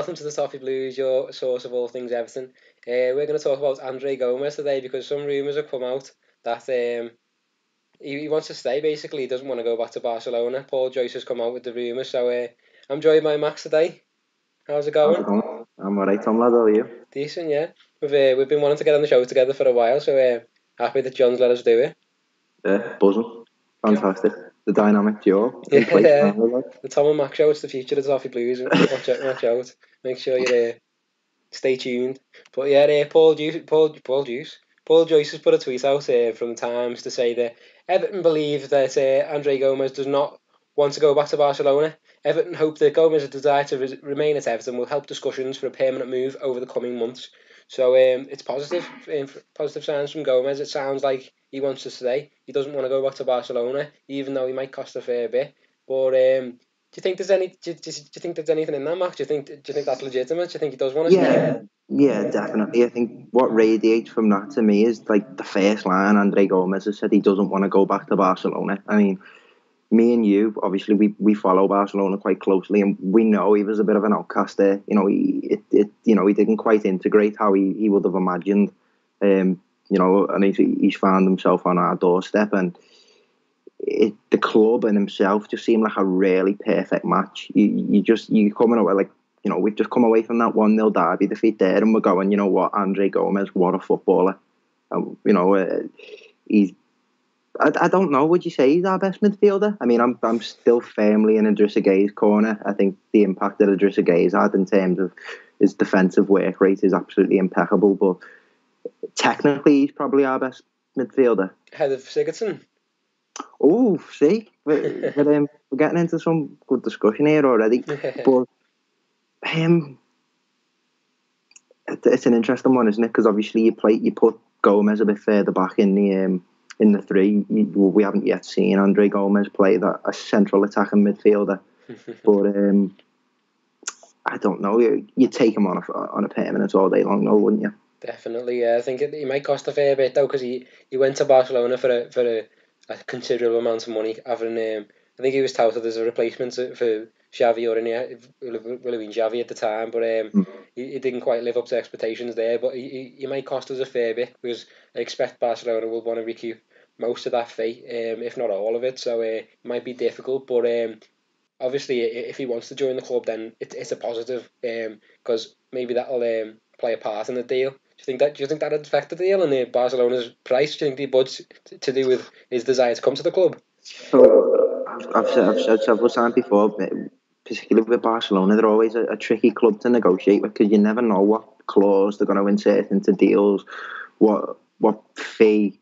welcome to the Toffee Blues, your source of all things Everton. We're going to talk about Andre Gomes today because some rumours have come out that he wants to stay, basically. He doesn't want to go back to Barcelona. Paul Joyce has come out with the rumours, so I'm joined by Max today. How's it How's it going? going? I'm alright, Tom, lad. How are you? Decent, yeah. We've been wanting to get on the show together for a while, so happy that John's let us do it. Buzzing. Fantastic. The dynamic duo in place Yeah, finally, like. the Tom and Max show, it's the future of the Toffee Blues. Watch out. Make sure you stay tuned. But yeah, Paul Joyce has put a tweet out from the Times to say that Everton believe that Andre Gomes does not want to go back to Barcelona. Everton hope that Gomes' desire to remain at Everton will help discussions for a permanent move over the coming months. So it's positive, positive signs from Gomes. It sounds like he wants to stay. He doesn't want to go back to Barcelona, even though he might cost a fair bit. But do you think there's any? Do you think there's anything in that, Max? Do you think that's legitimate? Do you think he does want to stay? Yeah, definitely. I think what radiates from that to me is like the first line. Andre Gomes has said he doesn't want to go back to Barcelona. I mean, me and you, obviously, we follow Barcelona quite closely, and we know he was a bit of an outcast there. He didn't quite integrate how he would have imagined. And he's found himself on our doorstep, and the club and himself just seemed like a really perfect match. You coming away like, we've just come away from that 1-0 derby defeat there, and we're going, you know what, Andre Gomes, what a footballer. He's I don't know. Would you say he's our best midfielder? I mean, I'm still firmly in Idrissa Gueye's corner. I think the impact that Idrissa Gueye's had in terms of his defensive work rate is absolutely impeccable. But technically, he's probably our best midfielder. Head of Sigurdsson. Oh, see, we're getting into some good discussion here already. But it's an interesting one, isn't it? Because obviously you put Gomes a bit further back in the three. We haven't yet seen Andre Gomes play that a central attacking midfielder. But I don't know. You take him on a permanent all day long, though, wouldn't you? Definitely, yeah. I think he might cost a fair bit though, because he went to Barcelona for a considerable amount of money. Having I think he was touted as a replacement for Xavi, or will have been Xavi at the time, but he didn't quite live up to expectations there. But he might cost us a fair bit, because I expect Barcelona will want to recoup most of that fee, if not all of it. So it might be difficult, but obviously if he wants to join the club, then it's a positive, because maybe that'll play a part in the deal. Do you think that would affect the deal and Barcelona's price? Do you think the budge to do with his desire to come to the club? So I've said several times before, particularly with Barcelona, they're always a tricky club to negotiate with, because you never know what clause they're going to insert into deals, what fee,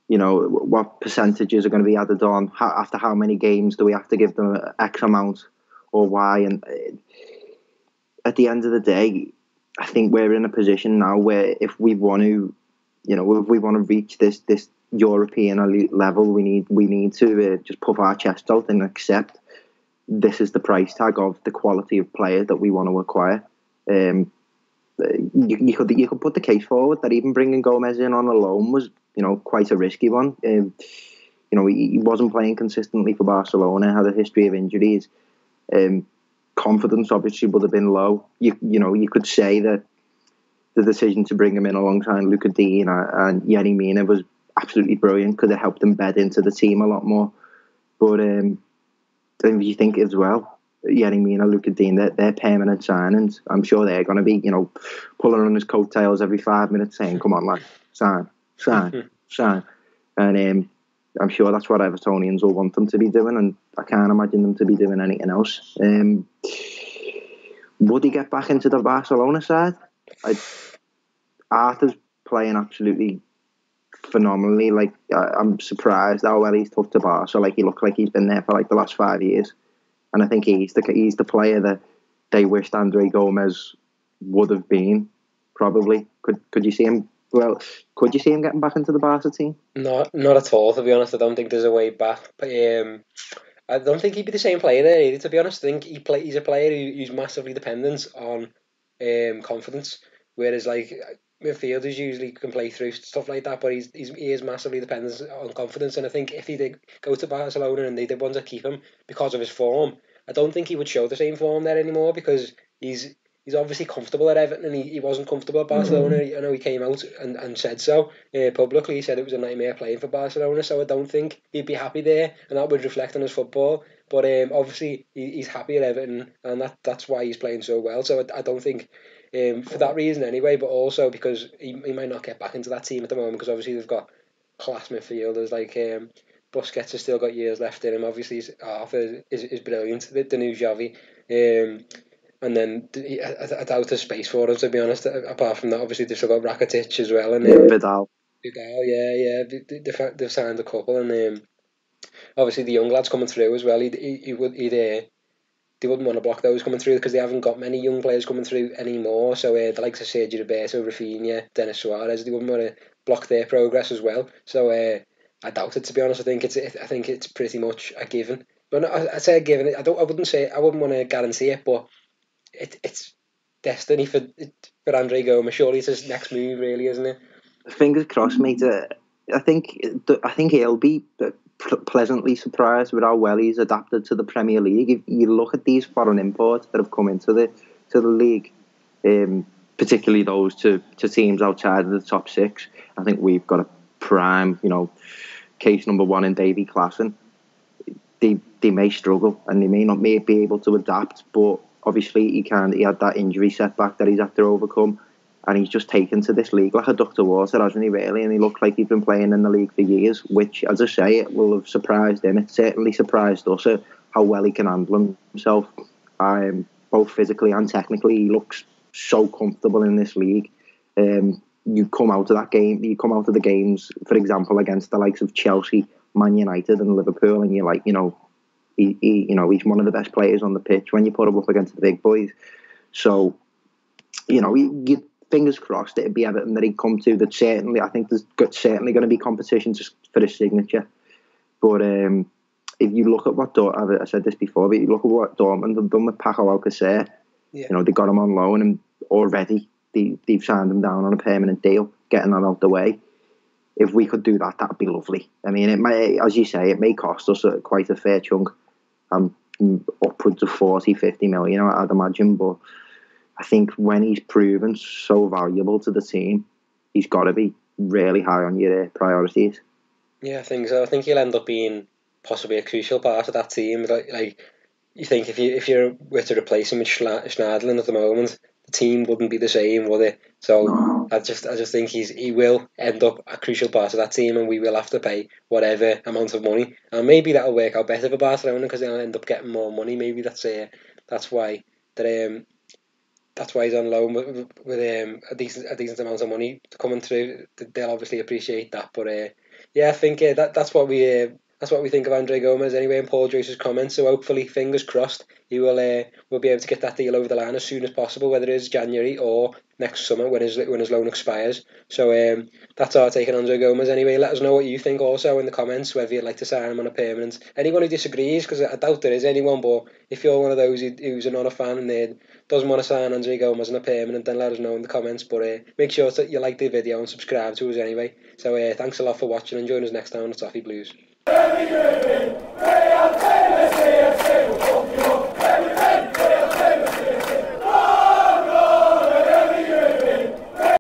what percentages are going to be added on, after how many games do we have to give them X amount or Y. And at the end of the day, I think we're in a position now where if we want to, if we want to reach this European elite level, we need to just puff our chest out and accept this is the price tag of the quality of player that we want to acquire. You could put the case forward that even bringing Gomes in on a loan was, quite a risky one. He wasn't playing consistently for Barcelona, had a history of injuries. Confidence obviously would have been low. You could say that the decision to bring him in alongside Luca Dean and Yerry Mina was absolutely brilliant. Could have helped him bed into the team a lot more. But you think as well, Yerry Mina, Luca Dean, they're permanent signings. I'm sure they're going to be, pulling on his coattails every 5 minutes saying, come on, lad, sign. And I'm sure that's what Evertonians will want them to be doing, and I can't imagine them to be doing anything else. Would he get back into the Barcelona side? Arthur's playing absolutely phenomenally. Like, I'm surprised how well he's took to Barca. Like, he looked like he's been there for like the last 5 years, and I think he's the player that they wished Andre Gomes would have been. Probably could you see him? Well, could you see him getting back into the Barca team? Not at all, to be honest. I don't think there's a way back. But I don't think he'd be the same player there either, to be honest. I think he's a player who's massively dependent on confidence, whereas like midfielders usually can play through stuff like that, but he is massively dependent on confidence. And I think if he did go to Barcelona and they did want to keep him because of his form, I don't think he would show the same form there anymore, because he's obviously comfortable at Everton, and he wasn't comfortable at Barcelona. I know he came out and said so publicly. He said it was a nightmare playing for Barcelona, so I don't think he'd be happy there, and that would reflect on his football. But obviously he's happy at Everton, and that's why he's playing so well. So I don't think for that reason anyway, but also because he might not get back into that team at the moment, because obviously they've got class midfielders like Busquets has still got years left in him. Obviously his half is brilliant, the new Xavi. And then I doubt there's space for him, to be honest. Apart from that, obviously they've still got Rakitic as well, and Vidal. Vidal, yeah. They've signed a couple, and obviously the young lads coming through as well. They wouldn't want to block those coming through, because they haven't got many young players coming through anymore. So the likes of Sergio Roberto, Rafinha, Denis Suarez, they wouldn't want to block their progress as well. So I doubt it, to be honest. I think it's pretty much a given. But no, I say a given. I wouldn't want to guarantee it, but it's destiny for Andre Gomes. Surely it's his next move, really, isn't it? Fingers crossed, mate. I think he'll be pleasantly surprised with how well he's adapted to the Premier League. If you look at these foreign imports that have come into the league, particularly those to teams outside of the top six, I think we've got a prime, case number one in Davy Klaassen. They may struggle and they may be able to adapt, but obviously he had that injury setback that he's had to overcome, and he's just taken to this league like a duck to water, hasn't he, really? And he looked like he'd been playing in the league for years, which, as I say, it will have surprised him. It certainly surprised us at how well he can handle himself, both physically and technically. He looks so comfortable in this league. You come out of the games, for example, against the likes of Chelsea, Man United and Liverpool, and you're like, he's one of the best players on the pitch when you put him up against the big boys. So, you fingers crossed it'd be Everton that he'd come to. That certainly, I think there's certainly going to be competition just for his signature. But if you look at what I said this before, but you look at what Dortmund have done with Paco Alcacer, they got him on loan, and already they've signed him down on a permanent deal, getting that out the way. If we could do that, that'd be lovely. I mean, it may, as you say, it may cost us quite a fair chunk, upwards of 40, 50 million, I'd imagine, but I think when he's proven so valuable to the team, he's got to be really high on your priorities. Yeah, I think so. I think he'll end up being possibly a crucial part of that team. Like you think if you were to replace him with Schneiderlin at the moment, the team wouldn't be the same, would it? So I just think he will end up a crucial part of that team, and we will have to pay whatever amount of money, and maybe that'll work out better for Barcelona because they'll end up getting more money. Maybe that's why that's why he's on loan with a decent amount of money coming through. They'll obviously appreciate that, but I think that's what we think of Andre Gomes anyway, in Paul Joyce's comments. So hopefully, fingers crossed, he will be able to get that deal over the line as soon as possible, whether it is January or next summer when his loan expires. So that's our take on Andre Gomes anyway. Let us know what you think also in the comments, whether you'd like to sign him on a permanent. Anyone who disagrees, because I doubt there is anyone, but if you're one of those who's not a fan and doesn't want to sign Andre Gomes on a permanent, then let us know in the comments. But make sure that you like the video and subscribe to us anyway. So thanks a lot for watching, and join us next time on the Toffee Blues.